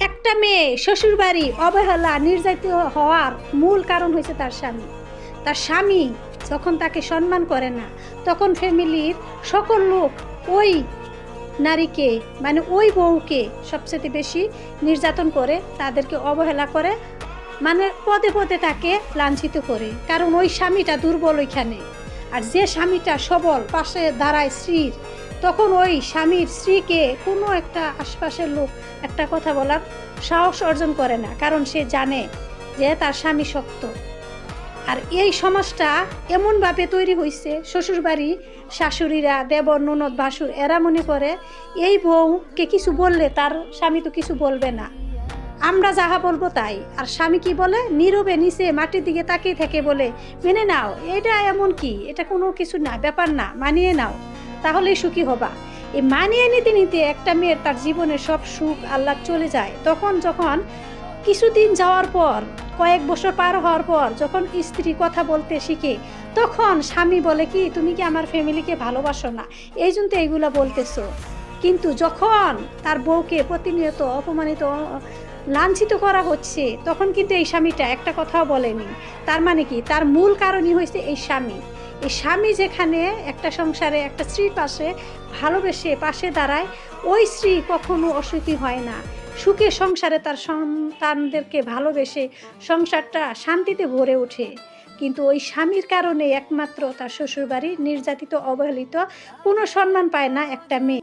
একটা মেয়ে শ্বশুরবাড়ি অবহেলা নির্যাতিত হওয়ার মূল কারণ হয়েছে তার স্বামী। তার স্বামী যখন তাকে সম্মান করে না, তখন ফ্যামিলির সকল লোক ওই নারীকে মানে ওই বউকে সবচেয়ে বেশি নির্যাতন করে, তাদেরকে অবহেলা করে, মানে পদে পদে তাকে লাঞ্ছিত করে। কারণ ওই স্বামীটা দুর্বল ওইখানে। আর যে স্বামীটা সবল পাশে দাঁড়ায় স্ত্রীর, তখন ওই স্বামীর স্ত্রীকে কোনো একটা আশপাশের লোক একটা কথা বলার সাহস অর্জন করে না, কারণ সে জানে যে তার স্বামী শক্ত। আর এই সমাজটা এমনভাবে তৈরি হয়েছে, শ্বশুরবাড়ি শাশুড়িরা, দেবর, ননদ, ভাসুর এরা মনে করে এই বউকে কিছু বললে তার স্বামী তো কিছু বলবে না, আমরা যাহা বলবো তাই। আর স্বামী কি বলে, নীরবে নিচে মাটির দিকে তাকিয়ে থেকে বলে, মেনে নাও, এটা এমন কি, এটা কোনো কিছু না, ব্যাপার না, মানিয়ে নাও, তাহলেই সুখী হবা। এই মানিয়ে নিতে নিতে একটা মেয়ের তার জীবনের সব সুখ আহ্লাদ চলে যায়। যখন কিছুদিন যাওয়ার পর, কয়েক বছর পার হওয়ার পর যখন স্ত্রী কথা বলতে শিখে, তখন স্বামী বলে কি, তুমি কি আমার ফ্যামিলিকে ভালোবাসো না, এই জন্য তো এইগুলা বলতেছো। কিন্তু যখন তার বউকে প্রতিনিয়ত অপমানিত লাঞ্ছিত করা হচ্ছে, তখন কিন্তু এই স্বামীটা একটা কথাও বলেনি। তার মানে কি, তার মূল কারণই হয়েছে এই স্বামী। এই স্বামী যেখানে একটা সংসারে একটা স্ত্রীর পাশে ভালোবেসে পাশে দাঁড়ায়, ওই স্ত্রী কখনো অসুখী হয় না। সুখে সংসারে তার সন্তানদেরকে ভালোবেসে সংসারটা শান্তিতে ভরে ওঠে। কিন্তু ওই স্বামীর কারণে একমাত্র তার শ্বশুরবাড়ি নির্যাতিত, অবহেলিত, কোনো সম্মান পায় না একটা মেয়ে।